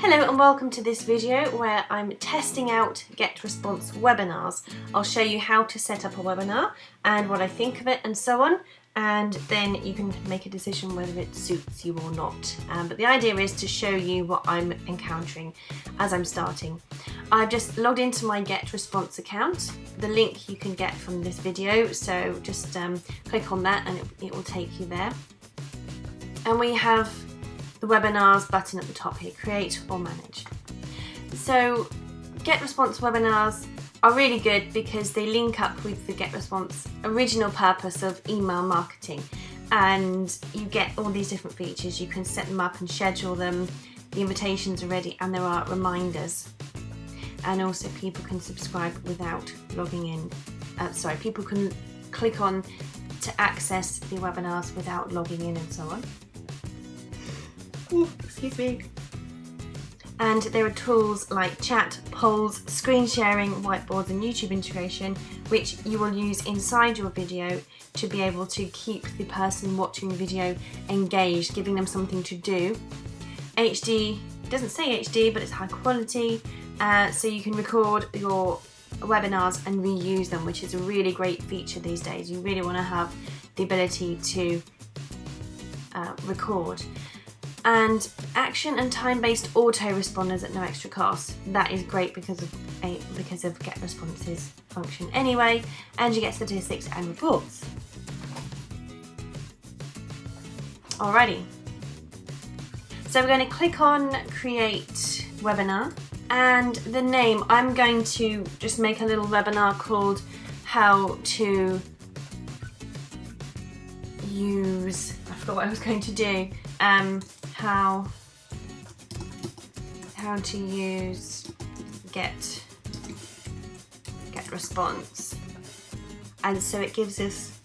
Hello and welcome to this video where I'm testing out GetResponse webinars. I'll show you how to set up a webinar and what I think of it and so on, and then you can make a decision whether it suits you or not. But the idea is to show you what I'm encountering as I'm starting. I've just logged into my GetResponse account. The link you can get from this video, so just click on that and it will take you there. And we have the webinars button at the top here, create or manage. So GetResponse webinars are really good because they link up with the GetResponse original purpose of email marketing, and you get all these different features. You can set them up and schedule them, the invitations are ready, and there are reminders, and also people can subscribe without logging in. People can click on to access the webinars without logging in and so on. Ooh, excuse me. And there are tools like chat, polls, screen sharing, whiteboards and YouTube integration, which you will use inside your video to be able to keep the person watching the video engaged, giving them something to do. HD, it doesn't say HD, but it's high quality, so you can record your webinars and reuse them, which is a really great feature these days. You really want to have the ability to record. And action and time-based autoresponders at no extra cost. That is great because of GetResponse's function anyway, and you get statistics and reports. Alrighty. So we're going to click on create webinar, and the name, I'm going to just make a little webinar called how to use, I forgot what I was going to do, how to use GetResponse. And so it gives us,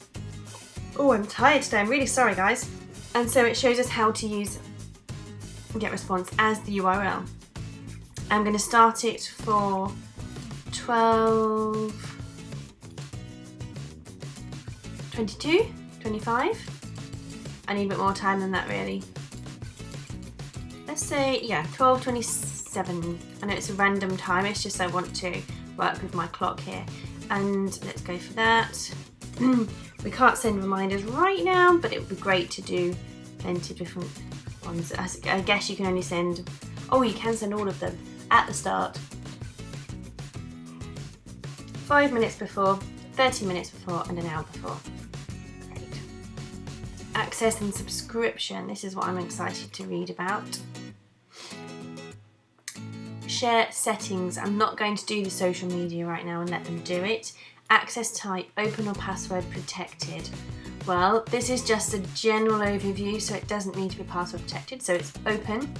oh, I'm tired today, I'm really sorry guys. And so it shows us how to use GetResponse as the URL. I'm going to start it for 25. I need a bit more time than that really. Let's say, yeah, 12:27. I know it's a random time, it's just I want to work with my clock here. And let's go for that. We can't send reminders right now, but it would be great to do plenty of different ones. I guess you can only send, oh, you can send all of them at the start. 5 minutes before, 30 minutes before, and an hour before. Great. Access and subscription. This is what I'm excited to read about. Share settings. I'm not going to do the social media right now and let them do it. Access type, open or password protected. Well, this is just a general overview, so it doesn't need to be password protected, so it's open.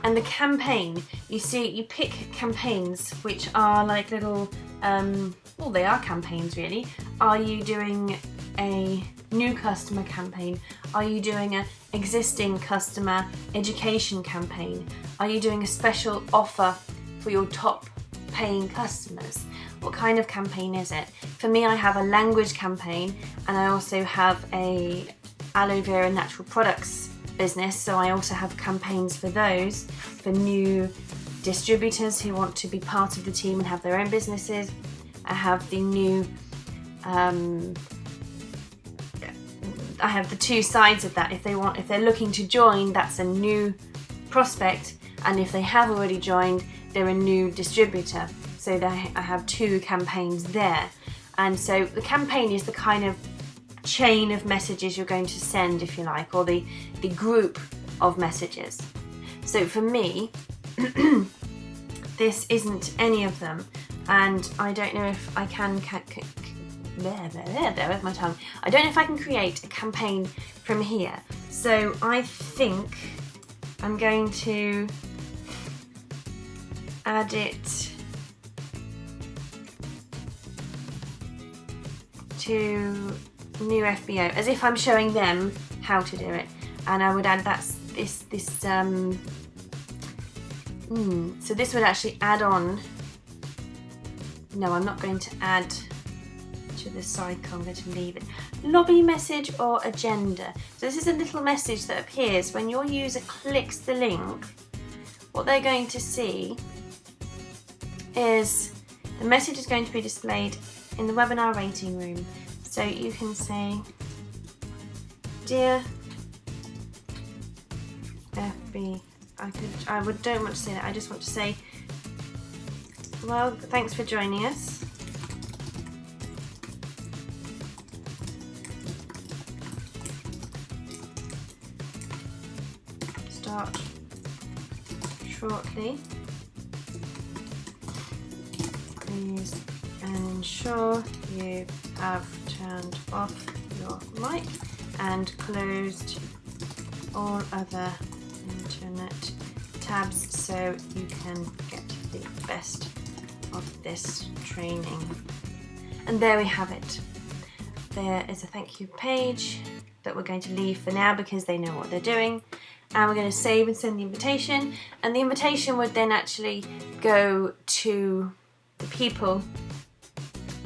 And the campaign, you see, you pick campaigns which are like little, well, they are campaigns really. Are you doing a new customer campaign? Are you doing an existing customer education campaign? Are you doing a special offer for your top paying customers? What kind of campaign is it? For me, I have a language campaign, and I also have a aloe vera natural products business, so I also have campaigns for those, for new distributors who want to be part of the team and have their own businesses. I have the new, I have the two sides of that. If they're looking to join, that's a new prospect, and if they have already joined, they're a new distributor. So I have two campaigns there. And so the campaign is the kind of chain of messages you're going to send, if you like, or the group of messages. So for me, this isn't any of them, and I don't know if I can there with my tongue. I don't know if I can create a campaign from here. So I think I'm going to add it to new FBO, as if I'm showing them how to do it, and I would add so this would actually add on. No, I'm not going to add to the sidecar, I'm going to leave it. Lobby message or agenda. So this is a little message that appears when your user clicks the link what they're going to see is the message is going to be displayed in the webinar waiting room. So you can say, dear FB, don't want to say that, I just want to say, well, thanks for joining us. Start shortly. Please ensure you have turned off your mic and closed all other internet tabs so you can get the best of this training. And there we have it. There is a thank you page that we're going to leave for now because they know what they're doing. And we're going to save and send the invitation, and the invitation would then actually go to the people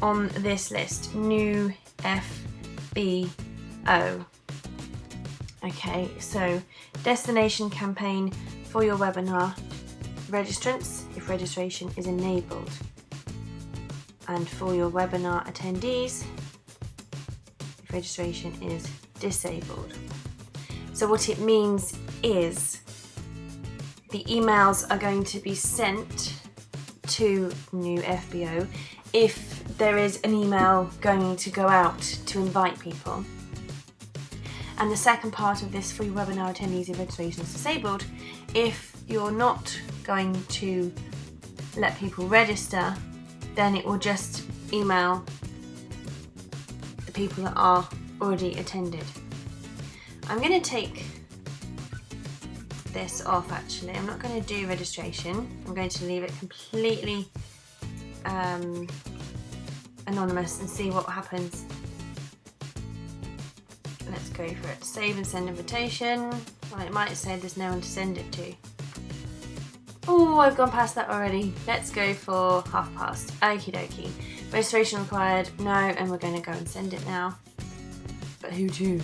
on this list, new FBO. Okay, so destination campaign for your webinar registrants if registration is enabled, and for your webinar attendees if registration is disabled. So what it means is the emails are going to be sent to new FBO if there is an email going to go out to invite people. And the second part of this, for your webinar attendees if registration is disabled, if you're not going to let people register, then it will just email the people that are already attended. I'm going to take this off actually. I'm not going to do registration. I'm going to leave it completely anonymous and see what happens. Let's go for it. Save and send invitation. Well, it might say there's no one to send it to. Oh, I've gone past that already. Let's go for past. Okie dokie. Registration required. No, and we're going to go and send it now. But who to?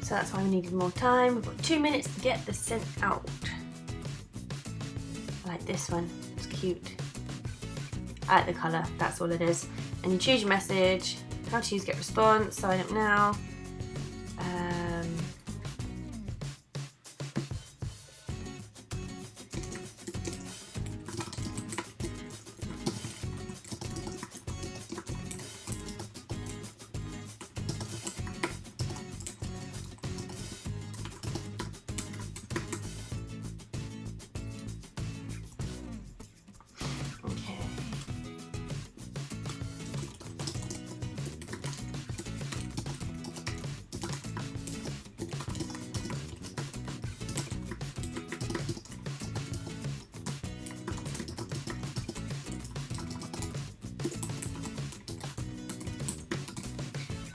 So that's why we needed more time. We've got 2 minutes to get this sent out. I like this one, it's cute. I like the colour, that's all it is. And you choose your message, how to use get response, sign up now.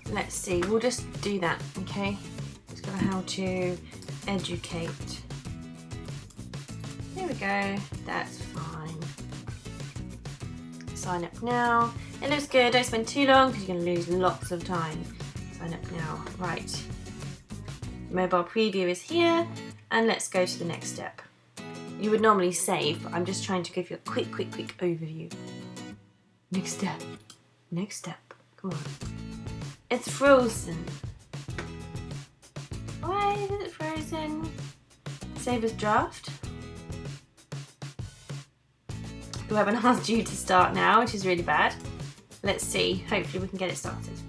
Let's see, we'll just do that, okay? Just go how to educate. There we go, that's fine. Sign up now. It looks good, don't spend too long because you're going to lose lots of time. Sign up now, right. Mobile preview is here, and let's go to the next step. You would normally save, but I'm just trying to give you a quick overview. Next step, come on. It's frozen. Why is it frozen? Save as draft. The webinar's due to start now, which is really bad. Let's see, hopefully we can get it started.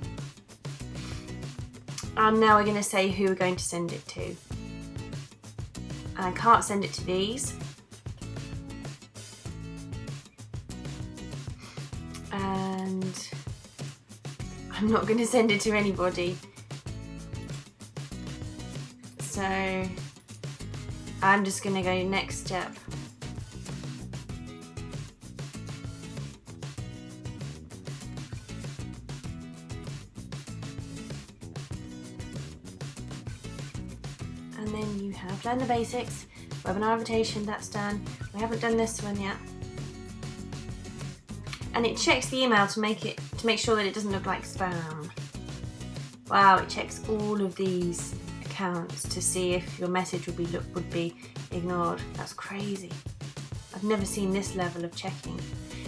And now we're going to say who we're going to send it to. And I can't send it to these. And I'm not going to send it to anybody. So I'm just going to go next step. And then you have learn the basics, webinar invitation, that's done. We haven't done this one yet. And it checks the email to make to make sure that it doesn't look like spam. Wow, it checks all of these accounts to see if your message would be ignored. That's crazy. I've never seen this level of checking.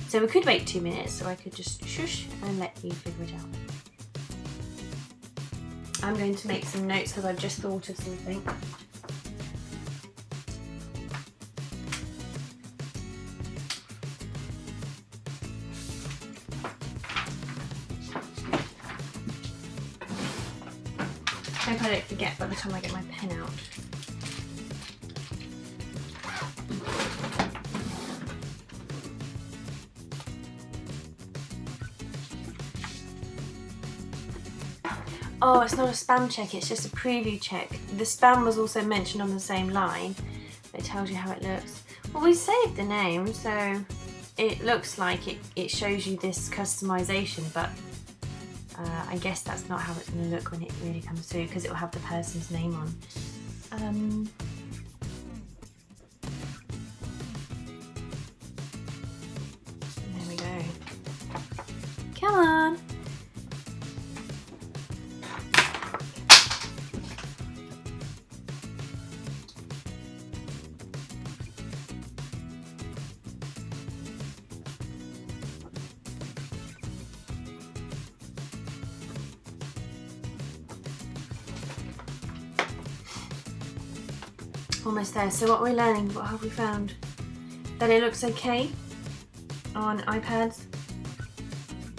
So we could wait 2 minutes, or I could just shush and let you figure it out. I'm going to make some notes because I've just thought of something. I hope I don't forget by the time I get my pen out. Oh, it's not a spam check, it's just a preview check. The spam was also mentioned on the same line. It tells you how it looks. Well, we saved the name, so it looks like it shows you this customization, but I guess that's not how it's going to look when it really comes through, because it will have the person's name on. There we go. Come on! Almost there. So what we're learning, what have we found? That it looks okay on iPads,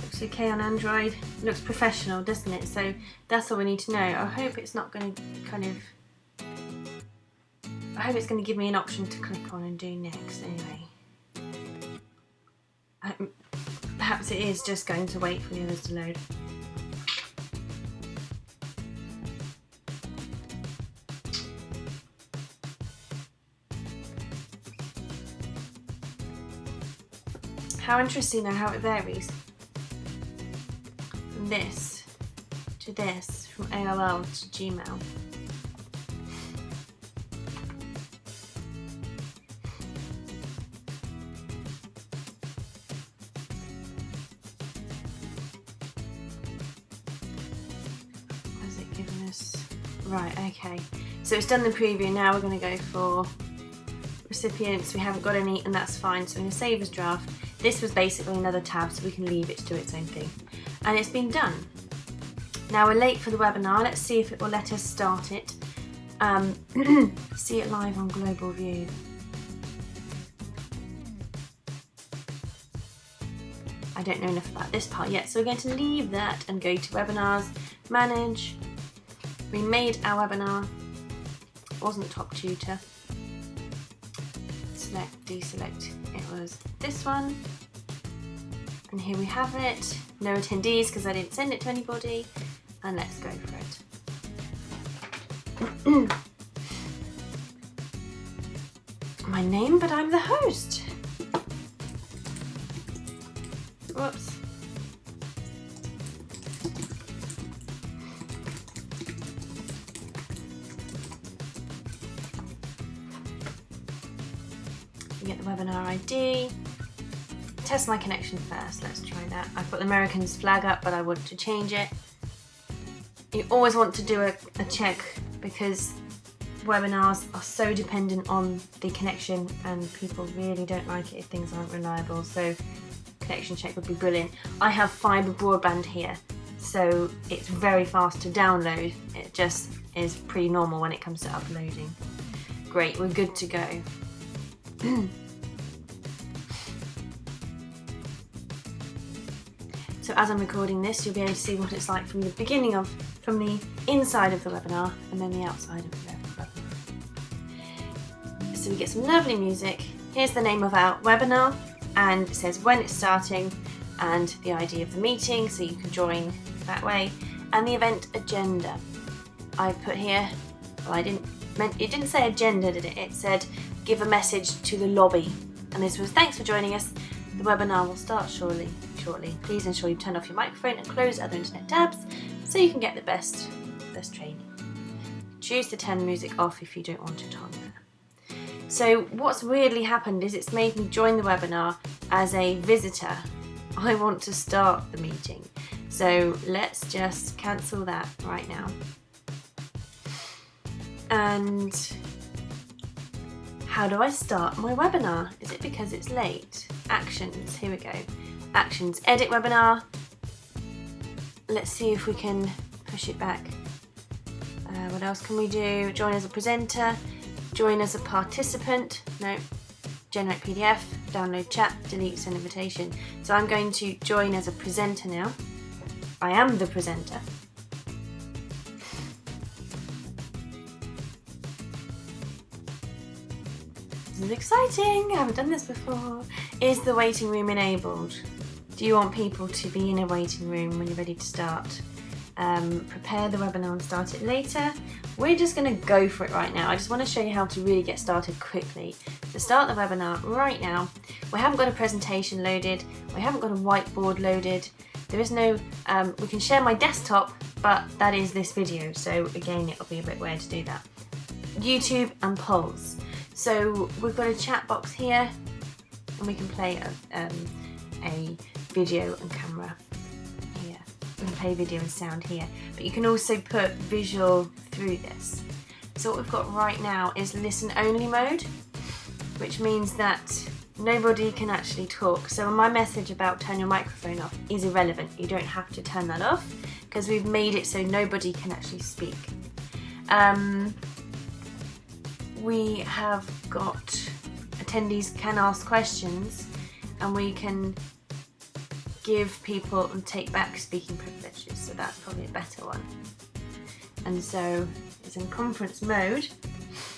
looks okay on Android, it looks professional, doesn't it? So that's all we need to know. I hope it's not going to I hope it's going to give me an option to click on and do next anyway. Perhaps it is just going to wait for the others to load. How interesting though how it varies from this to this, from AOL to Gmail. What has it given us? Right, okay. So it's done the preview, now we're going to go for recipients. We haven't got any, and that's fine, so I'm going to save as draft. This was basically another tab, so we can leave it to do its own thing. And it's been done. Now we're late for the webinar. Let's see if it will let us start it. See it live on Global View. I don't know enough about this part yet, so we're going to leave that and go to Webinars, Manage. We made our webinar. It wasn't Top Tutor. Select, deselect, it was this one, and here we have it. No attendees because I didn't send it to anybody, and let's go for it. My name, but I'm the host. Whoops. Get the webinar ID. Test my connection first. Let's try that. I've got the Americans flag up, but I want to change it. You always want to do a check because webinars are so dependent on the connection, and people really don't like it if things aren't reliable. So connection check would be brilliant. I have fibre broadband here, so it's very fast to download. It just is pretty normal when it comes to uploading. Great, we're good to go. So as I'm recording this, you'll be able to see what it's like from the inside of the webinar and then the outside of the webinar. So we get some lovely music. Here's the name of our webinar, and it says when it's starting and the ID of the meeting, so you can join that way, and the event agenda. I put here, well, it didn't say agenda, did it? It said give a message to the lobby, and this was thanks for joining us. The webinar will start shortly. Please ensure you turn off your microphone and close other internet tabs so you can get the best training. Choose the 10 music off if you don't want it on there. So what's weirdly happened is it's made me join the webinar as a visitor I want to start the meeting. So let's just cancel that right now. And how do I start my webinar? Is it because it's late? Actions, here we go. Actions, edit webinar. Let's see if we can push it back. What else can we do? Join as a presenter, join as a participant. No, generate PDF, download chat, delete, send invitation. So I'm going to join as a presenter now. I am the presenter. This is exciting, I haven't done this before. Is the waiting room enabled? Do you want people to be in a waiting room when you're ready to start? Prepare the webinar and start it later. We're just going to go for it right now. I just want to show you how to really get started quickly. So start the webinar right now. We haven't got a presentation loaded. We haven't got a whiteboard loaded. There is no, we can share my desktop, but that is this video. So again, it'll be a bit weird to do that. YouTube and polls. So we've got a chat box here and we can play a video and camera here. We can play video and sound here, but you can also put visual through this. So what we've got right now is listen only mode, which means that nobody can actually talk. So my message about turn your microphone off is irrelevant. You don't have to turn that off because we've made it so nobody can actually speak. We have got attendees can ask questions and we can give people and take back speaking privileges, so that's probably a better one. And so it's in conference mode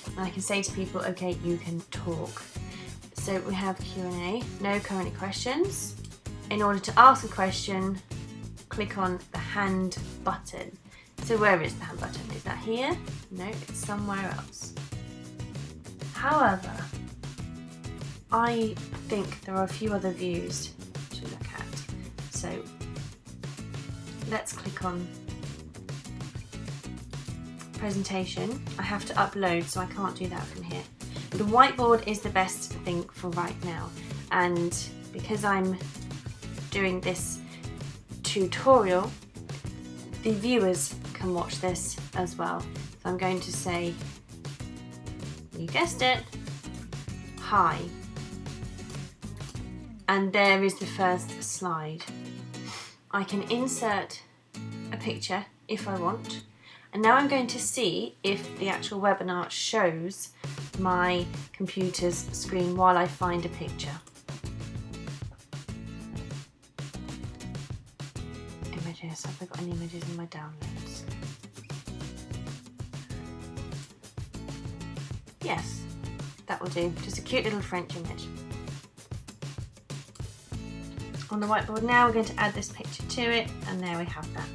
and I can say to people, okay, you can talk. So we have Q&A, no current questions. In order to ask a question, click on the hand button. So where is the hand button? Is that here? No, it's somewhere else. However, I think there are a few other views to look at. So let's click on presentation. I have to upload, so I can't do that from here. The whiteboard is the best thing for right now, and because I'm doing this tutorial, the viewers can watch this as well. So I'm going to say, you guessed it, hi. And there is the first slide. I can insert a picture if I want. And now I'm going to see if the actual webinar shows my computer's screen while I find a picture. Images, have I got any images in my downloads? Yes, that will do. Just a cute little French image. On the whiteboard now, we're going to add this picture to it, and there we have that.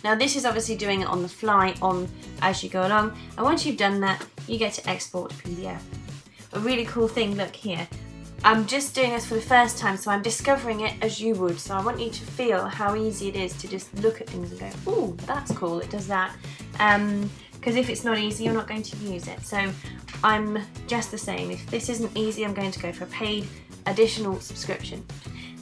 Now this is obviously doing it on the fly, as you go along, and once you've done that, you get to export to PDF. A really cool thing, look here. I'm just doing this for the first time, so I'm discovering it as you would, so I want you to feel how easy it is to just look at things and go, oh, that's cool, it does that. Because if it's not easy, you're not going to use it. So I'm just the same. If this isn't easy, I'm going to go for a paid additional subscription.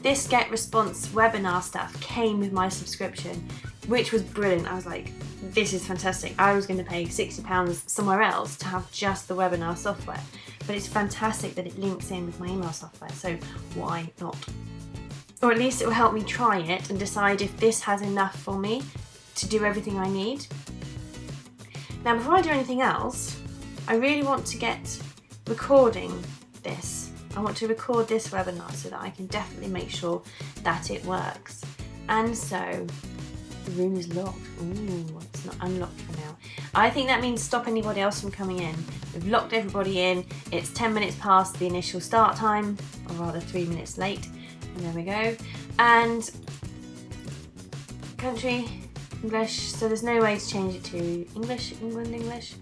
This Get Response webinar stuff came with my subscription, which was brilliant. I was like, this is fantastic. I was going to pay £60 somewhere else to have just the webinar software, but it's fantastic that it links in with my email software, so why not? Or at least it will help me try it and decide if this has enough for me to do everything I need. Now, before I do anything else, I really want to get recording this. I want to record this webinar so that I can definitely make sure that it works. And so the room is locked. Ooh, it's not unlocked for now. I think that means stop anybody else from coming in. We've locked everybody in. It's 10 minutes past the initial start time, or rather 3 minutes late. And there we go. And country, English. So there's no way to change it to English, England, English.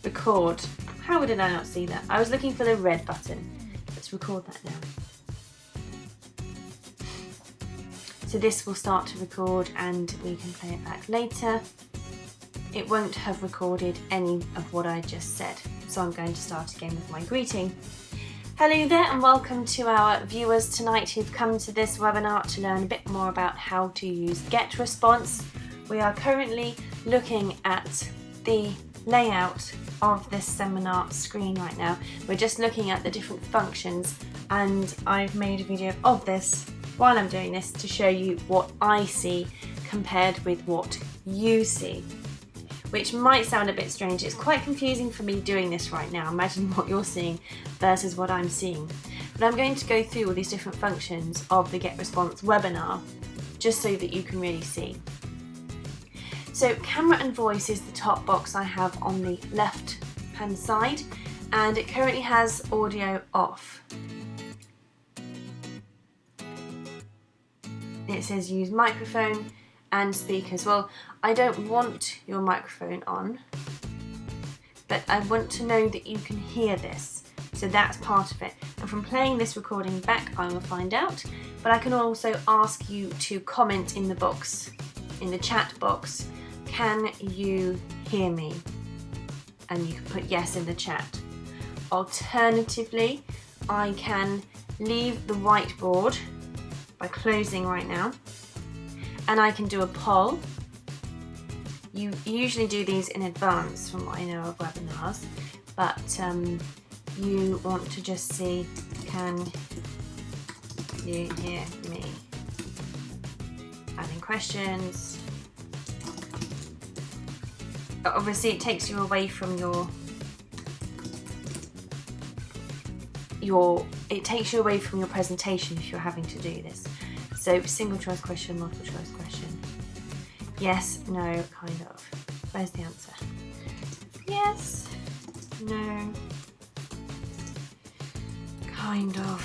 Record. How did I not see that? I was looking for the red button. Let's record that now. So this will start to record and we can play it back later. It won't have recorded any of what I just said. So I'm going to start again with my greeting. Hello there and welcome to our viewers tonight who've come to this webinar to learn a bit more about how to use GetResponse. We are currently looking at the layout of this seminar screen right now. We're just looking at the different functions, and I've made a video of this while I'm doing this to show you what I see compared with what you see, which might sound a bit strange. It's quite confusing for me doing this right now. Imagine what you're seeing versus what I'm seeing. But I'm going to go through all these different functions of the GetResponse webinar just so that you can really see. So camera and voice is the top box I have on the left hand side, and it currently has audio off. It says use microphone and speakers. Well, I don't want your microphone on, but I want to know that you can hear this. So that's part of it. And from playing this recording back, I will find out. But I can also ask you to comment in the box, in the chat box, can you hear me? And you can put yes in the chat. Alternatively, I can leave the whiteboard by closing right now, and I can do a poll. You usually do these in advance from what I know of webinars, but you want to just see, can you hear me? Adding questions. Obviously it takes you away from your presentation if you're having to do this. So single choice question, multiple choice question. Yes, no, kind of. Where's the answer? Yes, no, kind of.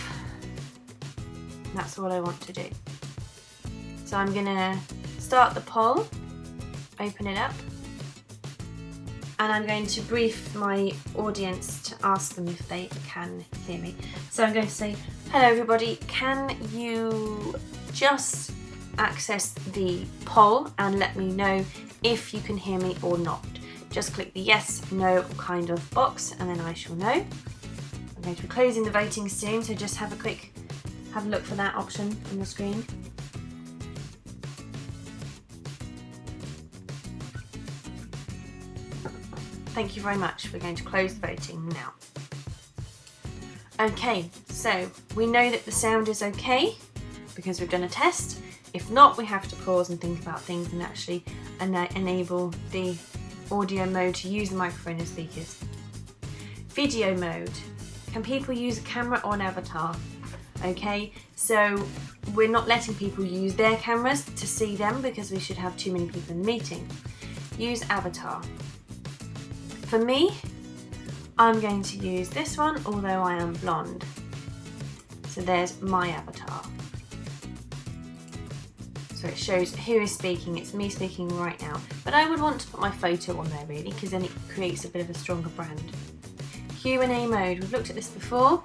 That's what I want to do. So I'm gonna start the poll, open it up, and I'm going to brief my audience to ask them if they can hear me. So I'm going to say, hello everybody, can you just access the poll and let me know if you can hear me or not? Just click the yes, no, or kind of box and then I shall know. I'm going to be closing the voting soon, so just have a look for that option on the screen. Thank you very much. We're going to close the voting now. Okay, so we know that the sound is okay because we've done a test. If not, we have to pause and think about things and actually enable the audio mode to use the microphone and speakers. Video mode. Can people use a camera or an avatar? Okay, so we're not letting people use their cameras to see them because we should have too many people in the meeting. Use avatar. For me, I'm going to use this one, although I am blonde. So there's my avatar. So it shows who is speaking. It's me speaking right now. But I would want to put my photo on there really, because then it creates a bit of a stronger brand. Q&A mode. We've looked at this before.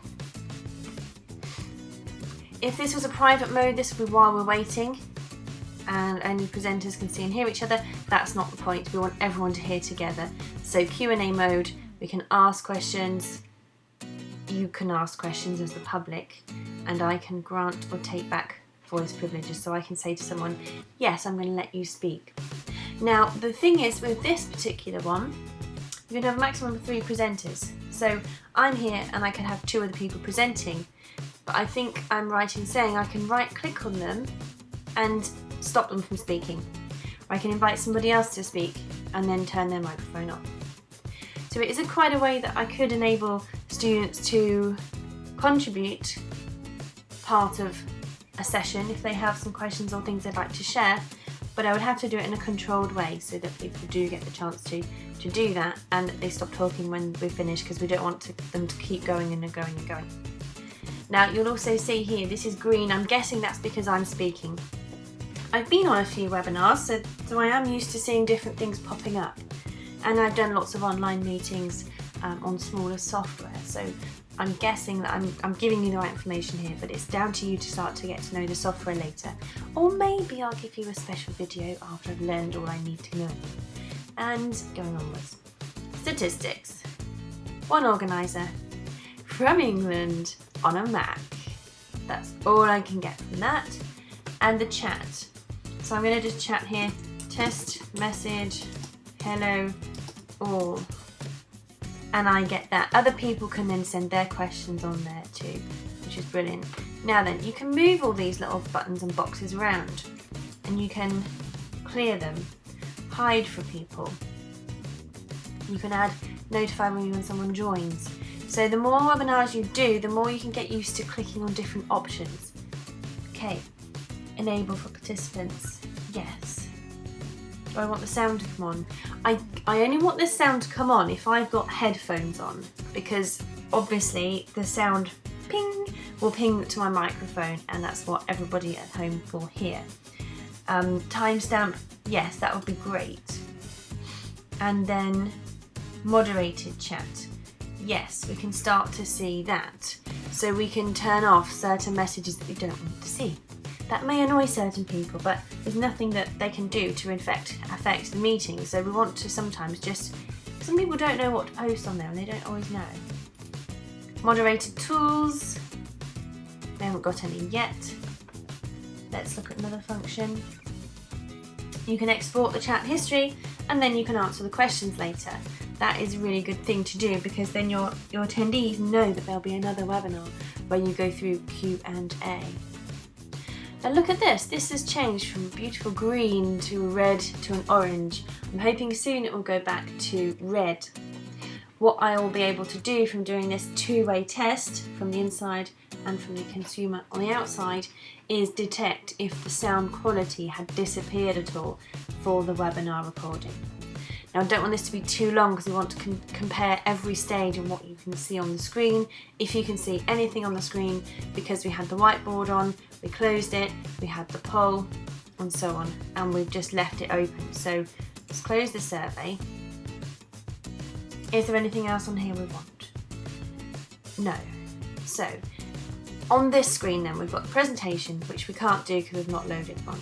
If this was a private mode, this would be while we're waiting and only presenters can see and hear each other. That's not the point. We want everyone to hear together. So Q&A mode, we can ask questions, you can ask questions as the public, and I can grant or take back voice privileges. So I can say to someone, yes, I'm going to let you speak. Now, the thing is, with this particular one, you can have a maximum of 3 presenters. So I'm here and I can have 2 other people presenting, but I think I'm right in saying I can right click on them and stop them from speaking. Or I can invite somebody else to speak and then turn their microphone on. So it is quite a way that I could enable students to contribute part of a session if they have some questions or things they'd like to share, but I would have to do it in a controlled way so that people do get the chance to do that and they stop talking when we're finished, because we don't want them to keep going and going and going. Now you'll also see here, this is green. I'm guessing that's because I'm speaking. I've been on a few webinars, so I am used to seeing different things popping up. And I've done lots of online meetings on smaller software, so I'm guessing that I'm giving you the right information here, but it's down to you to start to get to know the software later. Or maybe I'll give you a special video after I've learned all I need to know. And going onwards. Statistics. One organiser. from England on a Mac. That's all I can get from that. And the chat. So I'm going to just chat here, test message, hello all. And I get that. Other people can then send their questions on there too, which is brilliant. Now then, you can move all these little buttons and boxes around, and you can clear them, hide for people. You can add notify me when someone joins. So the more webinars you do, the more you can get used to clicking on different options. Okay, enable for participants, yes. Do I want the sound to come on? I only want this sound to come on if I've got headphones on, because obviously the sound ping will ping to my microphone, and that's what everybody at home will hear. Timestamp, yes, that would be great. And then moderated chat, yes, we can start to see that. So we can turn off certain messages that we don't want to see. That may annoy certain people, but there's nothing that they can do to affect the meeting. So we want to sometimes just, some people don't know what to post on there and they don't always know. Moderated tools, we haven't got any yet. Let's look at another function. You can export the chat history and then you can answer the questions later. That is a really good thing to do, because then your attendees know that there'll be another webinar where you go through Q&A. Now look at this. This has changed from beautiful green to a red to an orange. I'm hoping soon it will go back to red. What I will be able to do from doing this two-way test from the inside and from the consumer on the outside is detect if the sound quality had disappeared at all for the webinar recording. Now I don't want this to be too long because we want to compare every stage and what you can see on the screen. If you can see anything on the screen, because we had the whiteboard on, we closed it, we had the poll and so on, and we've just left it open. So let's close the survey. Is there anything else on here we want? No. So on this screen then we've got the presentation, which we can't do because we've not loaded one.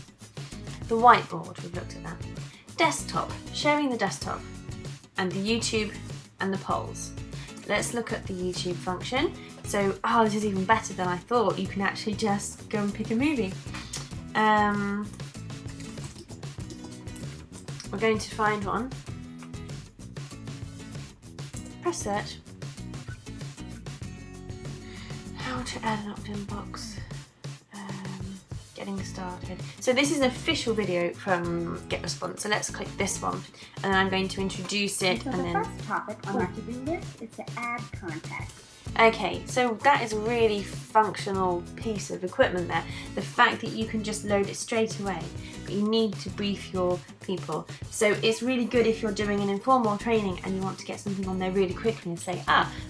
The whiteboard, we've looked at that. Desktop, sharing the desktop, and the YouTube and the polls. Let's look at the YouTube function. So, this is even better than I thought. You can actually just go and pick a movie. We're going to find one. Press search. How to add an opt-in box. Getting started. So this is an official video from GetResponse. So let's click this one, and then I'm going to introduce it. So the first topic on our to-do list is to add contact. Okay, so that is a really functional piece of equipment there. The fact that you can just load it straight away, but you need to brief your people. So it's really good if you're doing an informal training and you want to get something on there really quickly and say,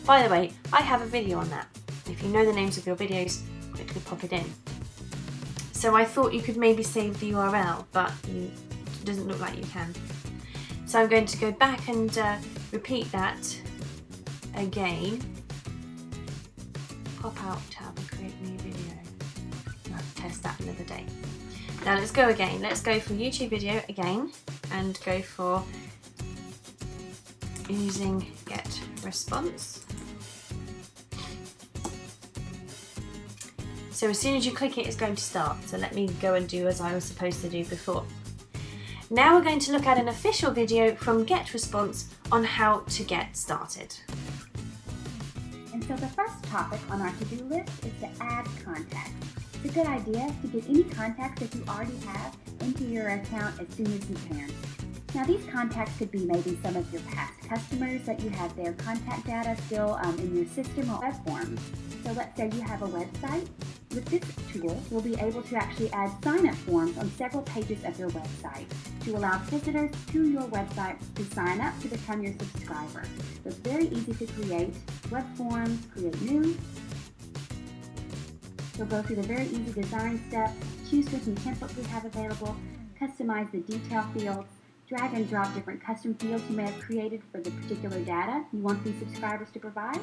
by the way, I have a video on that. If you know the names of your videos, quickly pop it in. So I thought you could maybe save the URL, but it doesn't look like you can. So I'm going to go back and repeat that again. Pop out tab and create new video. I'll have to test that another day. Now let's go again. Let's go for YouTube video again and go for using GetResponse. So as soon as you click it, it's going to start. So let me go and do as I was supposed to do before. Now we're going to look at an official video from GetResponse on how to get started. And so the first topic on our to-do list is to add contacts. It's a good idea to get any contacts that you already have into your account as soon as you can. Now these contacts could be maybe some of your past customers that you have their contact data still in your system or web forms. So let's say you have a website. With this tool, you'll be able to actually add sign-up forms on several pages of your website to allow visitors to your website to sign up to become your subscriber. So it's very easy to create web forms, create new. You'll go through the very easy design steps, choose from some templates we have available, customize the detail fields, drag and drop different custom fields you may have created for the particular data you want these subscribers to provide.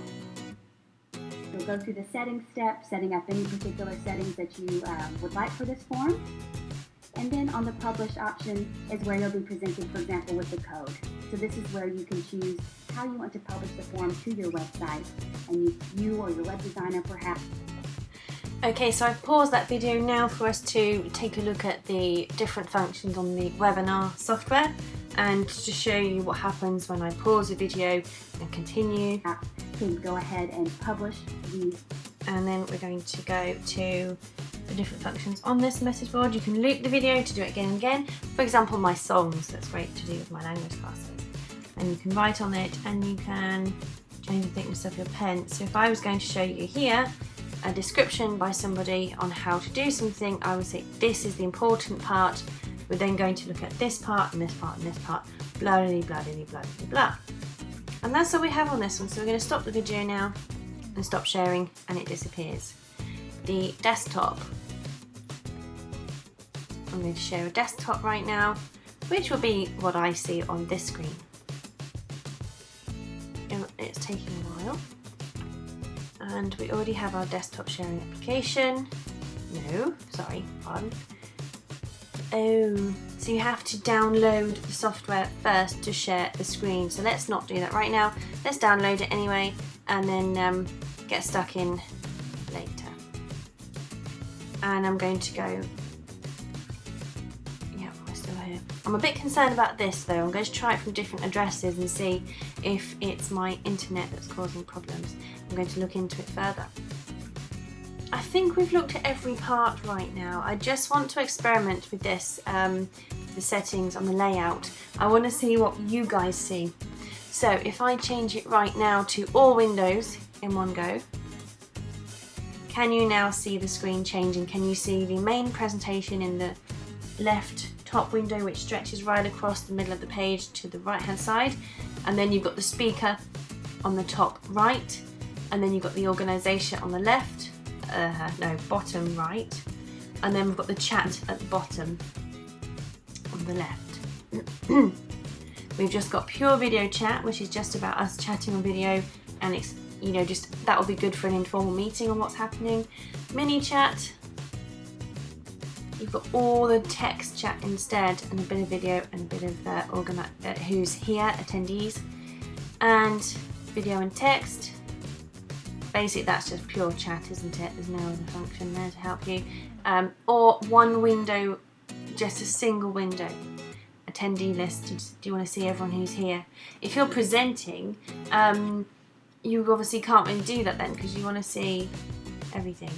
You'll go through the settings step, setting up any particular settings that you would like for this form. And then on the publish option is where you'll be presented, for example, with the code. So this is where you can choose how you want to publish the form to your website, and you or your web designer perhaps. Okay, so I've paused that video now for us to take a look at the different functions on the webinar software and to show you what happens when I pause the video and continue. Can go ahead and publish these. And then we're going to go to the different functions on this message board. You can loop the video to do it again and again. For example, my songs, that's great to do with my language classes. And you can write on it and you can change the thickness of your pen. So if I was going to show you here a description by somebody on how to do something, I would say this is the important part. We're then going to look at this part and this part and this part, blah blah blah blah blah blah. And that's all we have on this one. So we're going to stop the video now and stop sharing, and it disappears. The desktop, I'm going to share a desktop right now, which will be what I see on this screen. It's taking a while, and we already have our desktop sharing application. No, sorry, pardon. Oh, so you have to download the software first to share the screen. So let's not do that right now. Let's download it anyway, and then get stuck in later. And I'm going to go, yeah, we're still here. I'm a bit concerned about this though. I'm going to try it from different addresses and see if it's my internet that's causing problems. I'm going to look into it further. I think we've looked at every part right now. I just want to experiment with this, the settings on the layout. I want to see what you guys see. So if I change it right now to all windows in one go, can you now see the screen changing? Can you see the main presentation in the left top window, which stretches right across the middle of the page to the right hand side? And then you've got the speaker on the top right, and then you've got the organisation on the left, bottom right, and then we've got the chat at the bottom on the left. We've just got pure video chat, which is just about us chatting on video, and it's, you know, just that will be good for an informal meeting on what's happening. Mini chat, you've got all the text chat instead, and a bit of video and a bit of who's here, attendees, and video and text. Basically that's just pure chat, isn't it? There's no other function there to help you. Or one window, just a single window. Attendee list, do you want to see everyone who's here? If you're presenting, you obviously can't really do that then because you want to see everything.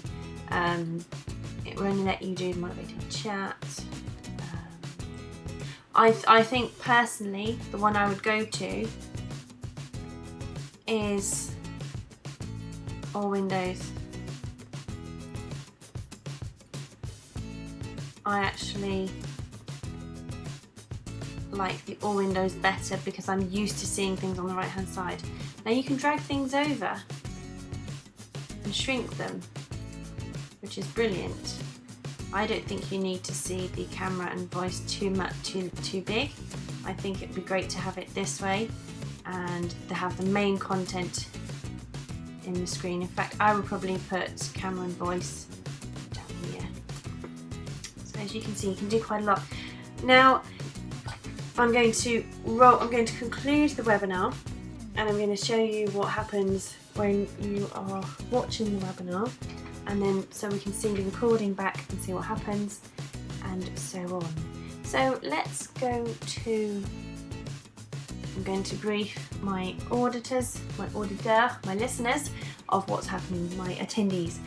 It will only let you do moderated chat. I think personally the one I would go to is all windows. I actually like the all windows better because I'm used to seeing things on the right hand side. Now you can drag things over and shrink them, which is brilliant. I don't think you need to see the camera and voice too big. I think it'd be great to have it this way and to have the main content in the screen. In fact, I would probably put camera and voice down here. So as you can see, you can do quite a lot. Now I'm going to conclude the webinar, and I'm going to show you what happens when you are watching the webinar, and then so we can see the recording back and see what happens and so on. So let's go to, I'm going to brief my auditors, my listeners of what's happening with my attendees.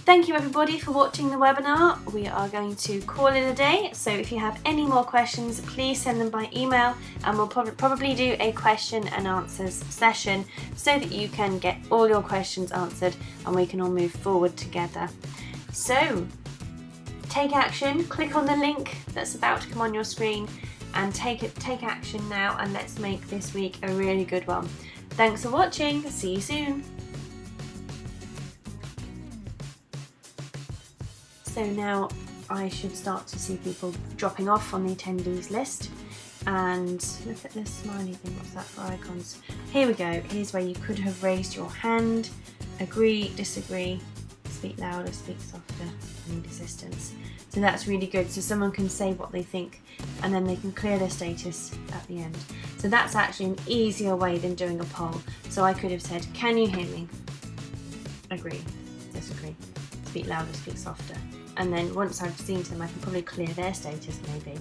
Thank you everybody for watching the webinar. We are going to call it a day. So if you have any more questions, please send them by email, and we'll probably do a question and answers session so that you can get all your questions answered and we can all move forward together. So take action, click on the link that's about to come on your screen and take action now, and let's make this week a really good one. Thanks for watching. See you soon. So now I should start to see people dropping off on the attendees list, and look at this smiley thing. What's that for icons? Here we go. Here's where you could have raised your hand, agree, disagree, speak louder, speak softer, need assistance. So that's really good. So someone can say what they think and then they can clear their status at the end. So that's actually an easier way than doing a poll. So I could have said, can you hear me? Agree, disagree, speak louder, speak softer. And then once I've seen them, I can probably clear their status maybe.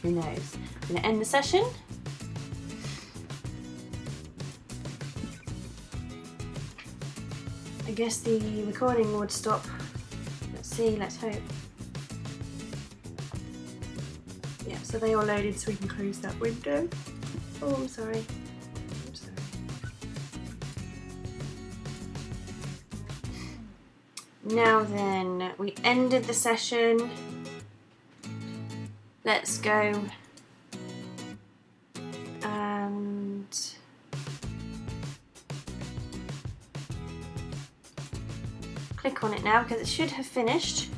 Who knows? I'm going to end the session. I guess the recording would stop. Let's see, let's hope. Yeah, so they all loaded, so we can close that window. Oh, I'm sorry. I'm sorry. Now then, we ended the session. Let's go and click on it now because it should have finished.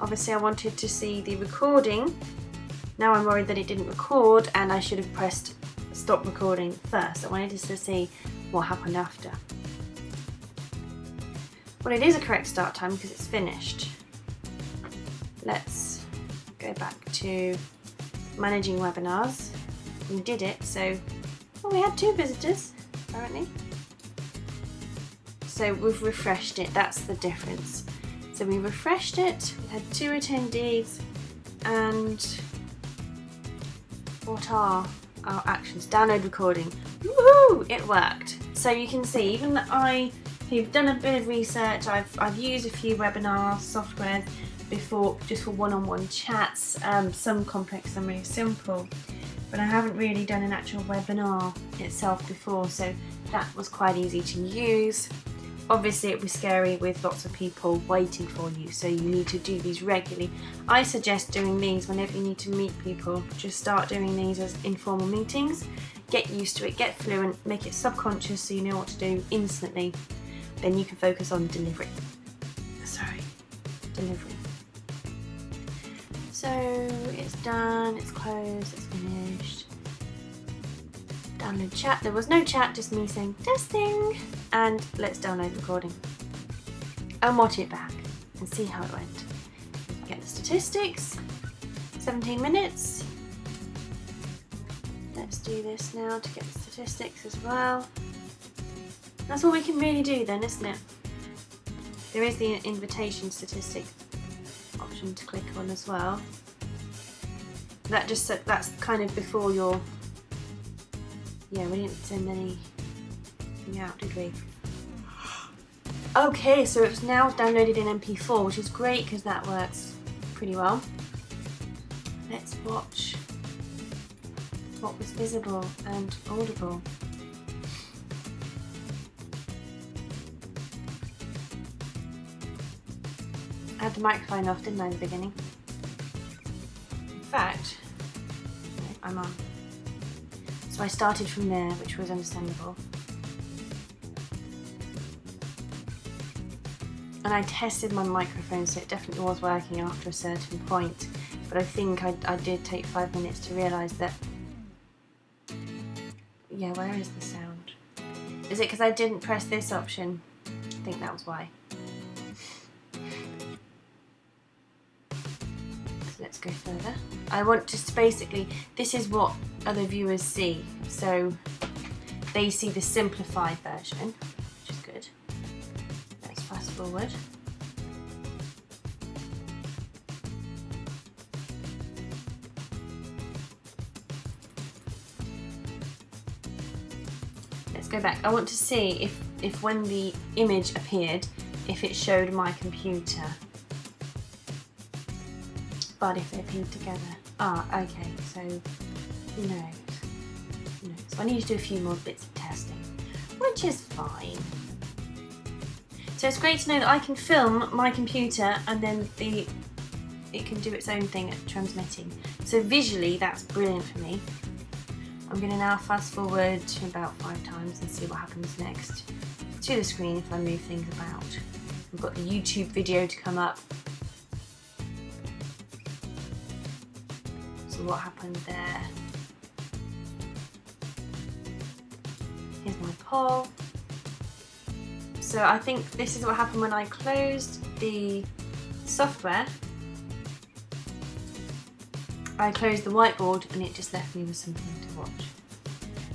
Obviously I wanted to see the recording. Now I'm worried that it didn't record and I should have pressed stop recording first. I wanted to see what happened after. Well, it is a correct start time because it's finished. Let's go back to managing webinars. We did it, so well, we had 2 visitors apparently. So we've refreshed it, that's the difference. So we refreshed it, we had 2 attendees, and what are our actions? Download recording. Woohoo! It worked. So you can see, even who've done a bit of research, I've used a few webinar softwares before just for one-on-one chats, some complex, some really simple, but I haven't really done an actual webinar itself before, so that was quite easy to use. Obviously it was scary with lots of people waiting for you, so you need to do these regularly. I suggest doing these whenever you need to meet people. Just start doing these as informal meetings, get used to it, get fluent, make it subconscious so you know what to do instantly. Then you can focus on delivery. Delivery. So it's done, it's closed, it's finished. Download chat. There was no chat, just me saying testing. And let's download recording. And watch it back and see how it went. Get the statistics. 17 minutes. Let's do this now to get the statistics as well. That's all we can really do then, isn't it? There is the invitation statistic option to click on as well. That's kind of before your. Yeah, we didn't send anything out, did we? Okay, so it's now downloaded in MP4, which is great because that works pretty well. Let's watch what was visible and audible. I had the microphone off, didn't I, in the beginning? In fact, no, I'm on. So I started from there, which was understandable. And I tested my microphone, so it definitely was working after a certain point. But I think I did take 5 minutes to realise that... Yeah, where is the sound? Is it because I didn't press this option? I think that was why. Let's go further. I want to basically, this is what other viewers see. So they see the simplified version, which is good. Let's fast forward. Let's go back. I want to see if when the image appeared, if it showed my computer. But if they appeared together. Ah, okay, so who knows? So I need to do a few more bits of testing, which is fine. So it's great to know that I can film my computer and then it can do its own thing at transmitting. So visually that's brilliant for me. I'm going to now fast forward to about 5 times and see what happens next to the screen if I move things about. We've got the YouTube video to come up. What happened there. Here's my poll. So I think this is what happened when I closed the software. I closed the whiteboard and it just left me with something to watch.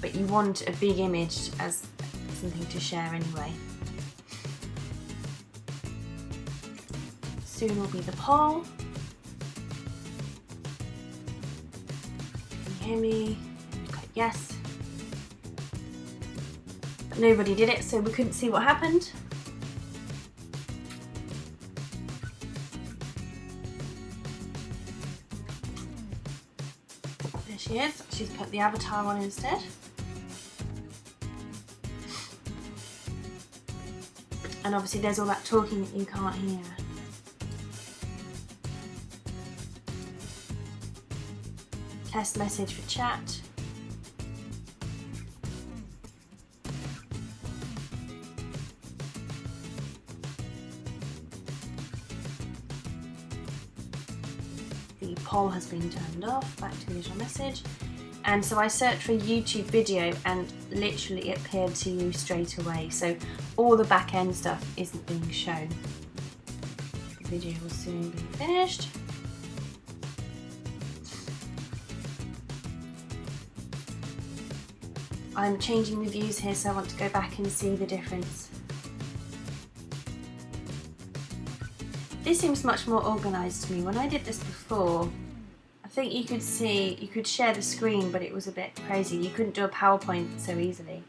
But you want a big image as something to share anyway. Soon will be the poll. Can you hear me? Click yes. But nobody did it, so we couldn't see what happened. There she is. She's put the avatar on instead. And obviously there's all that talking that you can't hear. Test message for chat. The poll has been turned off. Back to the usual message. And so I searched for a YouTube video and literally it appeared to you straight away. So all the back end stuff isn't being shown. The video will soon be finished. I'm changing the views here, so I want to go back and see the difference. This seems much more organised to me. When I did this before, I think you could see, you could share the screen, but it was a bit crazy. You couldn't do a PowerPoint so easily.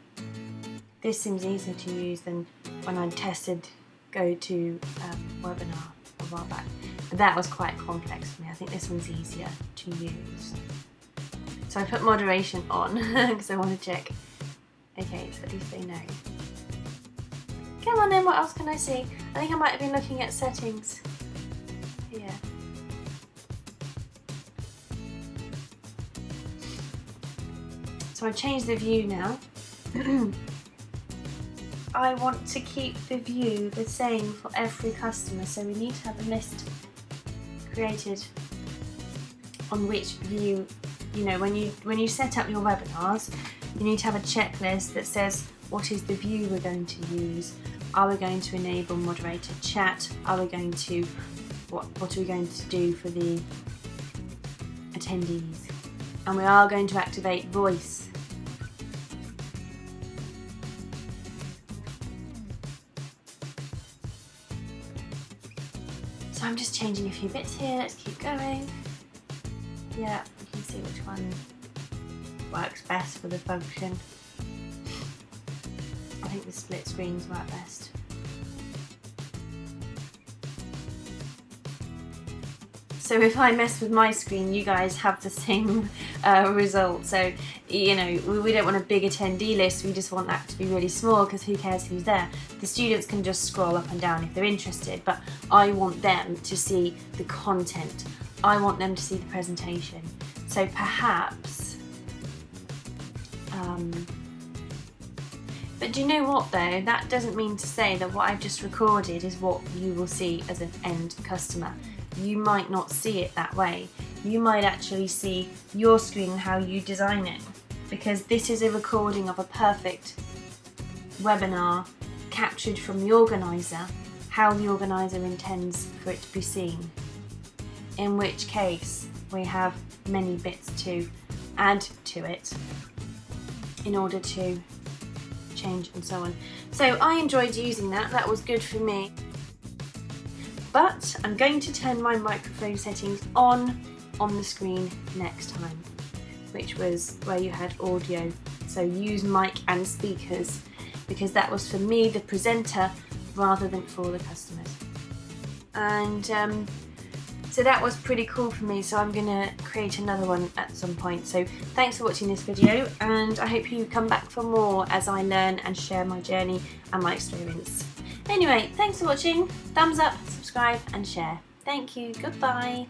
This seems easier to use than when I tested GoToWebinar a while back. But that was quite complex for me. I think this one's easier to use. So I put moderation on because I want to check. Okay, so at least they know. Come on then, what else can I see? I think I might have been looking at settings here. So I've changed the view now. I want to keep the view the same for every customer, so we need to have a list created on which view, you know, when you set up your webinars, you need to have a checklist that says what is the view we're going to use. Are we going to enable moderated chat? Are we going to, what are we going to do for the attendees? And we are going to activate voice. So I'm just changing a few bits here, let's keep going. Yeah, we can see which one works best for the function. I think the split screens work best. So if I mess with my screen, you guys have the same result. So, you know, we don't want a big attendee list, we just want that to be really small because who cares who's there. The students can just scroll up and down if they're interested, but I want them to see the content. I want them to see the presentation. So perhaps, but do you know what though? That doesn't mean to say that what I've just recorded is what you will see as an end customer. You might not see it that way. You might actually see your screen and how you design it, because this is a recording of a perfect webinar captured from the organizer, how the organizer intends for it to be seen. In which case we have many bits to add to it in order to change and so on. So I enjoyed using that, that was good for me. But I'm going to turn my microphone settings on the screen next time, which was where you had audio. So use mic and speakers, because that was for me, the presenter, rather than for the customers. And so that was pretty cool for me, so I'm gonna create another one at some point. So thanks for watching this video, and I hope you come back for more as I learn and share my journey and my experience. Anyway, thanks for watching. Thumbs up, subscribe and share. Thank you, goodbye.